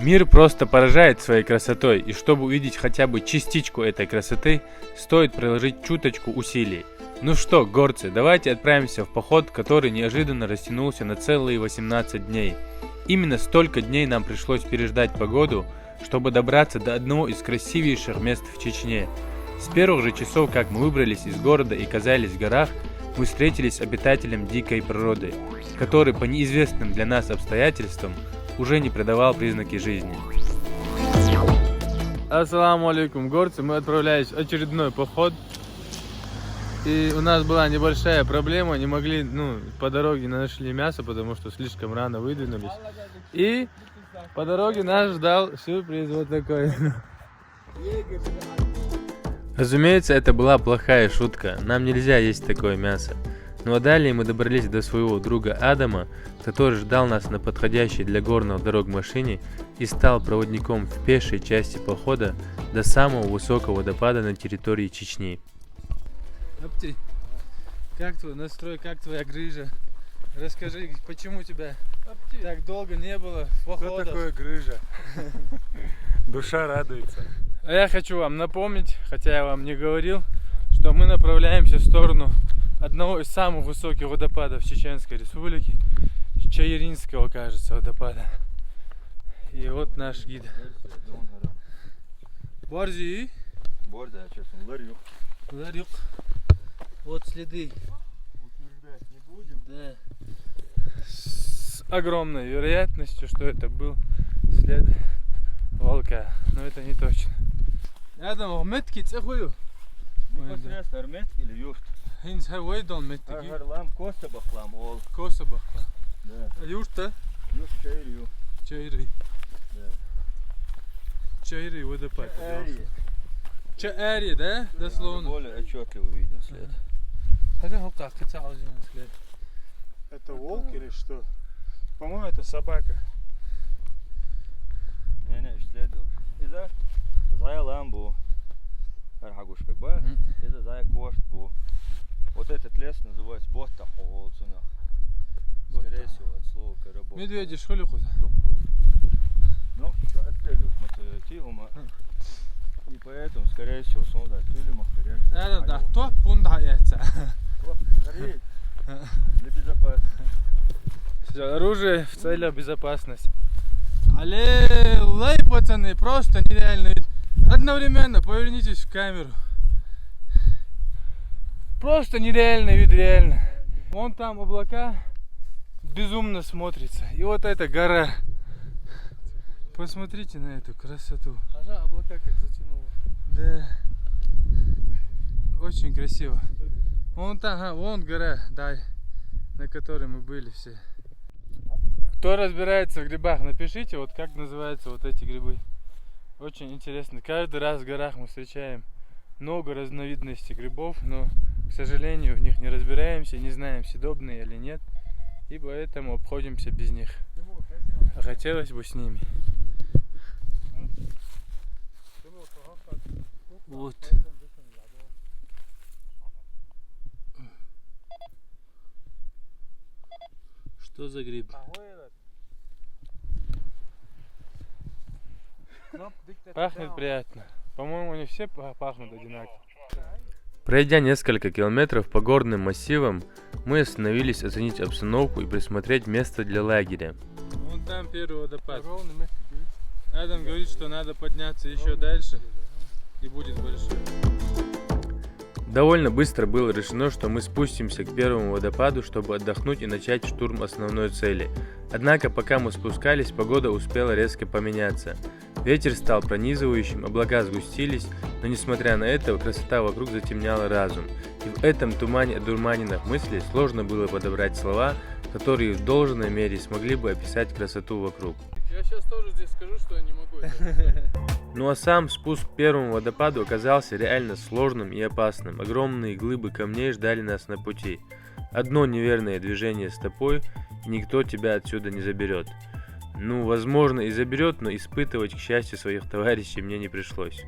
Мир просто поражает своей красотой, и чтобы увидеть хотя бы частичку этой красоты, стоит приложить чуточку усилий. Ну что, горцы, давайте отправимся в поход, который неожиданно растянулся на целые 18 дней. Именно столько дней нам пришлось переждать погоду, чтобы добраться до одного из красивейших мест в Чечне. С первых же часов, как мы выбрались из города и оказались в горах, мы встретились с обитателем дикой природы, который по неизвестным для нас обстоятельствам уже не придавал признаки жизни. Ассаламу алейкум, горцы, мы отправлялись в очередной поход. И у нас была небольшая проблема, не могли, по дороге нашли мясо, потому что слишком рано выдвинулись. И по дороге нас ждал сюрприз вот такой. Разумеется, это была плохая шутка, нам нельзя есть такое мясо. Ну а далее мы добрались до своего друга Адама, который ждал нас на подходящей для горных дорог машине и стал проводником в пешей части похода до самого высокого водопада на территории Чечни. Апти, как твой настрой, как твоя грыжа? Расскажи, почему тебя так долго не было в походах? Что такое грыжа? Душа радуется. А я хочу вам напомнить, хотя я вам не говорил, что мы направляемся в сторону одного из самых высоких водопадов Чеченской Республики, Чаиринского, кажется, водопада. И вот наш гид. Борзи. Ларюк. Вот следы. Утверждать не будем. Да. С огромной вероятностью, что это был след волка. Но это не точно. Adam, metki tsakhую. Непосредственно армянский или юрт? Хинс хавайдон метки. Агарлам коста бахлам ол. Коса бахла. Да. Юрта. Юрт чайрию. Чайри. Да. Чайри водопад. Чайри. Чайри, да? Дословно. Более отчетливо виден след. Это волк или что? По-моему, это собака. Не, исследовал. إذا зая ламбу, архагуш бекба, إذا зая кошт бу. Вот этот лес называется Боттах Олцунах. Скорее всего, от слова коробок. Медведи шхолюху. Ну, что, отстреливают мототилума. И поэтому, скорее всего, солдат тюльма, Это да, кто пунда яйца. Для безопасности. Все, оружие в целях безопасности. Але, лай, пацаны, просто нереально вид. Одновременно повернитесь в камеру. Просто нереальный вид, реально. Вон там облака, безумно смотрится. И вот эта гора. Посмотрите на эту красоту. Ага, облака как затянуло. Да. Очень красиво. Вон там, вон гора, да, на которой мы были все. Кто разбирается в грибах, напишите, вот как называются вот эти грибы. Очень интересно. Каждый раз в горах мы встречаем много разновидностей грибов, но, к сожалению, в них не разбираемся, не знаем, съедобные или нет. И поэтому обходимся без них. А хотелось бы с ними. Вот. Что за гриб? Пахнет приятно. По-моему, они все пахнут одинаково. Пройдя несколько километров по горным массивам, мы остановились оценить обстановку и присмотреть место для лагеря. Вон там первый водопад. Адам говорит, что надо подняться еще дальше и будет большой. Довольно быстро было решено, что мы спустимся к первому водопаду, чтобы отдохнуть и начать штурм основной цели. Однако, пока мы спускались, погода успела резко поменяться. Ветер стал пронизывающим, облака сгустились, но несмотря на это, красота вокруг затемняла разум. И в этом тумане одурманенных мыслей сложно было подобрать слова, которые в должной мере смогли бы описать красоту вокруг. Я сейчас тоже здесь скажу, что я не могу это. Ну а сам спуск к первому водопаду оказался реально сложным и опасным. Огромные глыбы камней ждали нас на пути. Одно неверное движение стопой, и никто тебя отсюда не заберет. Ну, возможно, и заберет, но испытывать, к счастью, своих товарищей мне не пришлось.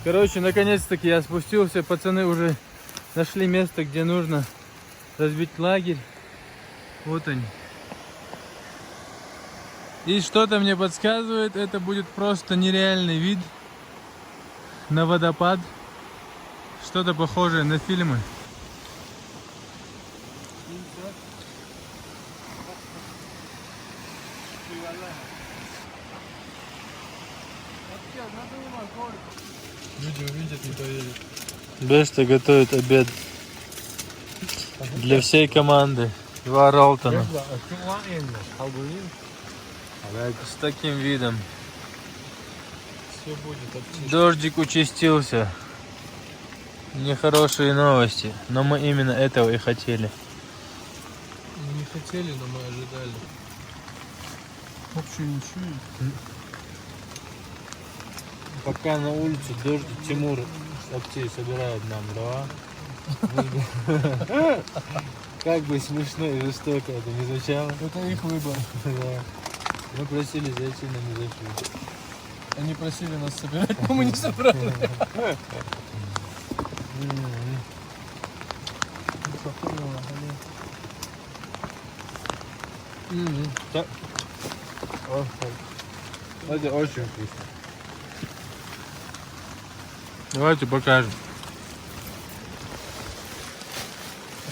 Короче, наконец-таки я спустился, пацаны уже нашли место, где нужно разбить лагерь. Вот они. И что-то мне подсказывает, это будет просто нереальный вид на водопад. Что-то похожее на фильмы. Люди увидят, не поверят. Беста готовит обед для всей команды. Два Ролтона. С таким видом. Все будет оптично. Дождик участился. Нехорошие новости. Но мы именно этого и хотели. Не хотели, но мы ожидали. Вообще ничего. Пока на улице дождь, Тимур оптей собирает нам дрова. Как бы смешно и жестоко это не звучало. Это их выбор. Да. Мы просили зайти, но не зашли. Они просили нас собирать, но мы не собрали. Это очень вкусно. Давайте покажем.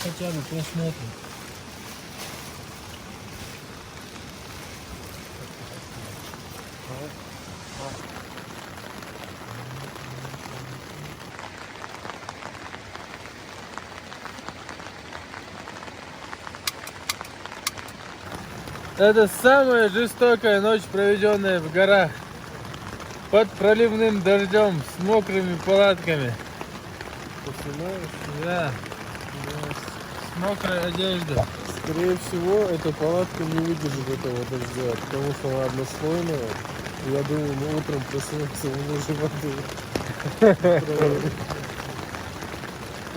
Хотя бы посмотрим. Это самая жестокая ночь, проведенная в горах. Под проливным дождем, с мокрыми палатками. Да. С мокрой одеждой. Скорее всего, эта палатка не выдержит этого дождя, потому что она однослойная. Я думаю, мы утром проснемся, мы уже воды.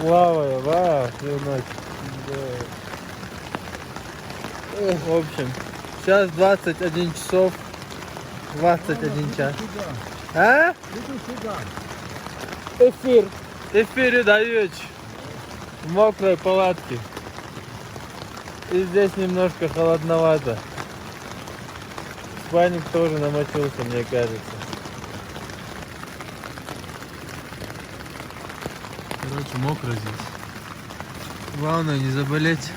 Лавая, вау, всю ночь. Да. В общем, сейчас 21 часов, 21 час. А? Эфир. Эфир даёт в мокрой палатке. И здесь немножко холодновато. Спальник тоже намочился, мне кажется. Короче, мокро здесь. Главное не заболеть.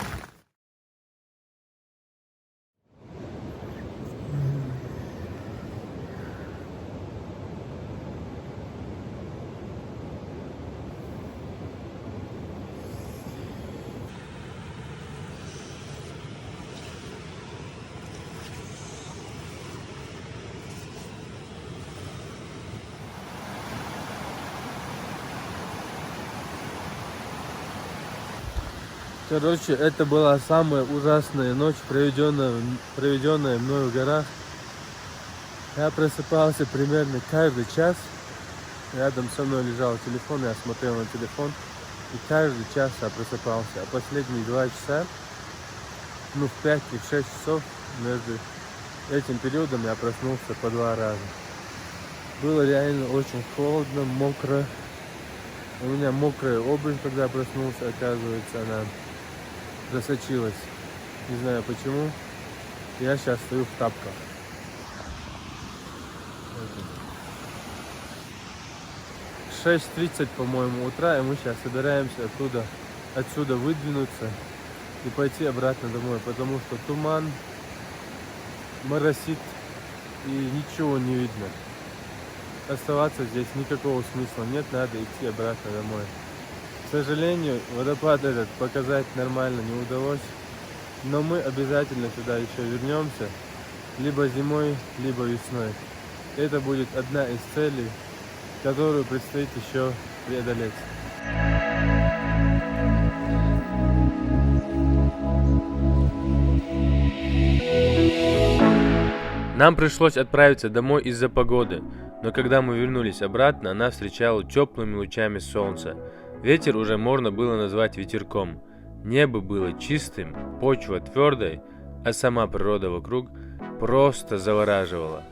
Короче, это была самая ужасная ночь, проведенная мной в горах. Я просыпался примерно каждый час. Рядом со мной лежал телефон, я смотрел на телефон. И каждый час я просыпался. А последние 2 часа, в 5 и 6 часов, между этим периодом я проснулся по 2 раза. Было реально очень холодно, мокро. У меня мокрая обувь, когда я проснулся, оказывается, она просочилась. Не знаю почему. Я сейчас стою в тапках. 6:30, по-моему, утра, и мы сейчас собираемся отсюда выдвинуться и пойти обратно домой, потому что туман, моросит и ничего не видно. Оставаться здесь никакого смысла нет, надо идти обратно домой. К сожалению, водопад этот показать нормально не удалось, но мы обязательно сюда еще вернемся, либо зимой, либо весной. Это будет одна из целей, которую предстоит еще преодолеть. Нам пришлось отправиться домой из-за погоды, но когда мы вернулись обратно, нас встречало теплыми лучами солнца. Ветер уже можно было назвать ветерком. Небо было чистым, почва твердой, а сама природа вокруг просто завораживала.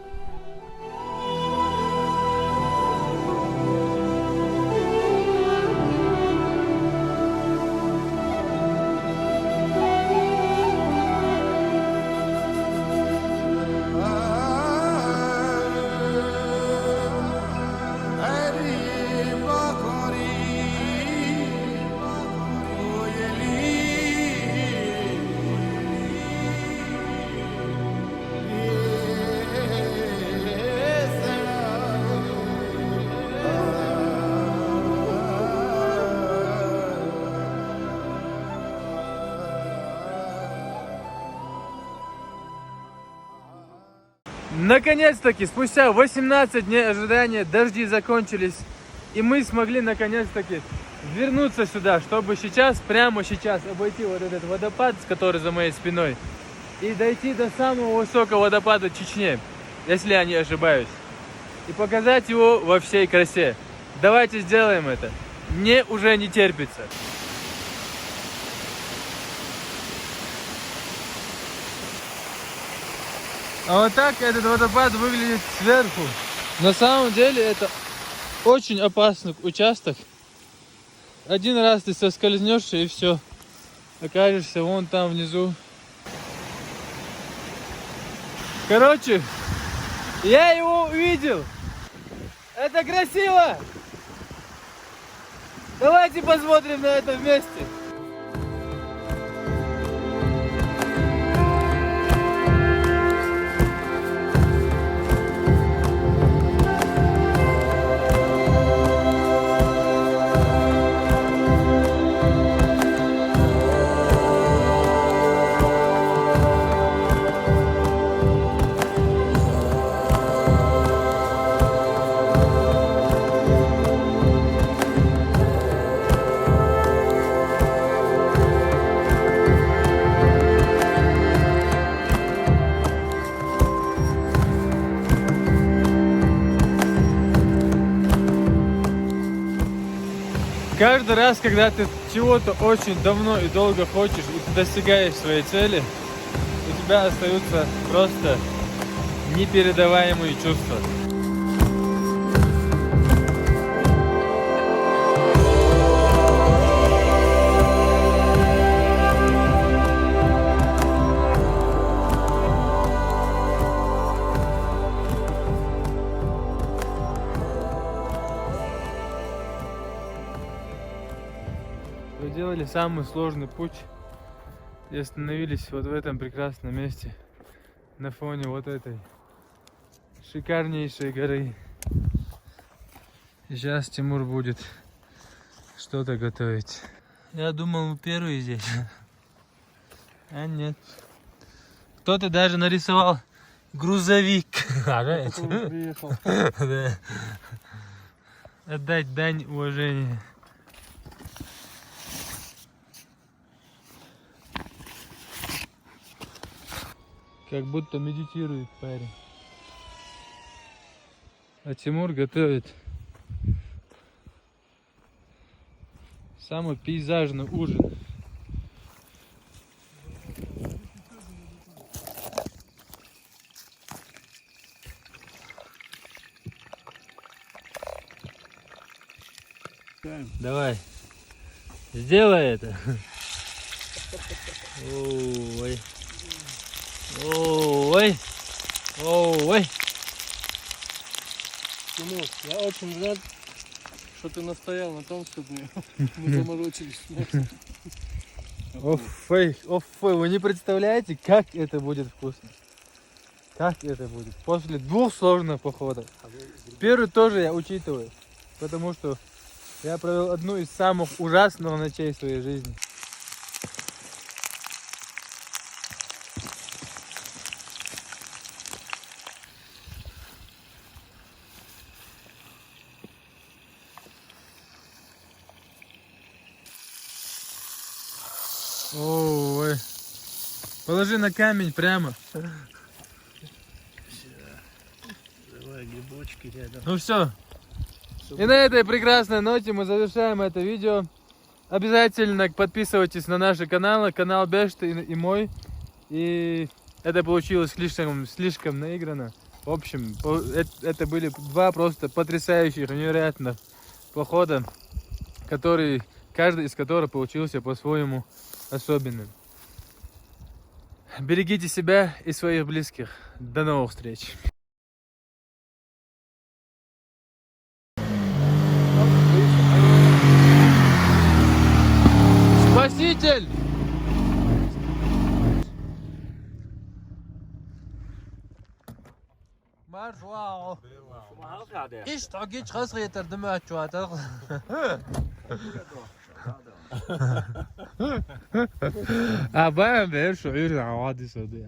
Наконец-таки, спустя 18 дней ожидания, дожди закончились. И мы смогли наконец-таки вернуться сюда, чтобы сейчас, прямо сейчас, обойти вот этот водопад, который за моей спиной, и дойти до самого высокого водопада Чечни, если я не ошибаюсь, и показать его во всей красе. Давайте сделаем это. Мне уже не терпится. А вот так этот водопад выглядит сверху. На самом деле это очень опасный участок. Один раз ты соскользнешь и все. Окажешься вон там внизу. Короче, я его увидел. Это красиво. Давайте посмотрим на это вместе. Каждый раз, когда ты чего-то очень давно и долго хочешь, и ты достигаешь своей цели, у тебя остаются просто непередаваемые чувства. Проделали самый сложный путь и остановились вот в этом прекрасном месте на фоне вот этой шикарнейшей горы. Сейчас Тимур будет что-то готовить. Я думал, мы первые здесь, а нет. Кто-то даже нарисовал грузовик. Приехал. Да. Отдать дань уважения. Как будто медитирует парень. А Тимур готовит самый пейзажный ужин. Давай, сделай это. Ой. Ой, ой. Тимур, я очень рад, что ты настоял на том, чтобы мы заморочились. Оф, вы не представляете, как это будет вкусно. Как это будет. После 2 сложных походов. Первый тоже я учитываю, потому что я провел одну из самых ужасных ночей в своей жизни. Ой. Положи на камень прямо. Давай грибочки рядом. Ну все. И на этой прекрасной ноте мы завершаем это видео. Обязательно подписывайтесь на наши каналы, канал Бешты и мой. И это получилось слишком наигранно. В общем, это были 2 просто потрясающих, невероятных похода, каждый из которых получился по-своему особенным. Берегите себя и своих близких. До новых встреч. Спаситель! Marshall! İşte geç kasır yeterdim açığa. Abi ben şuur عوادي صديق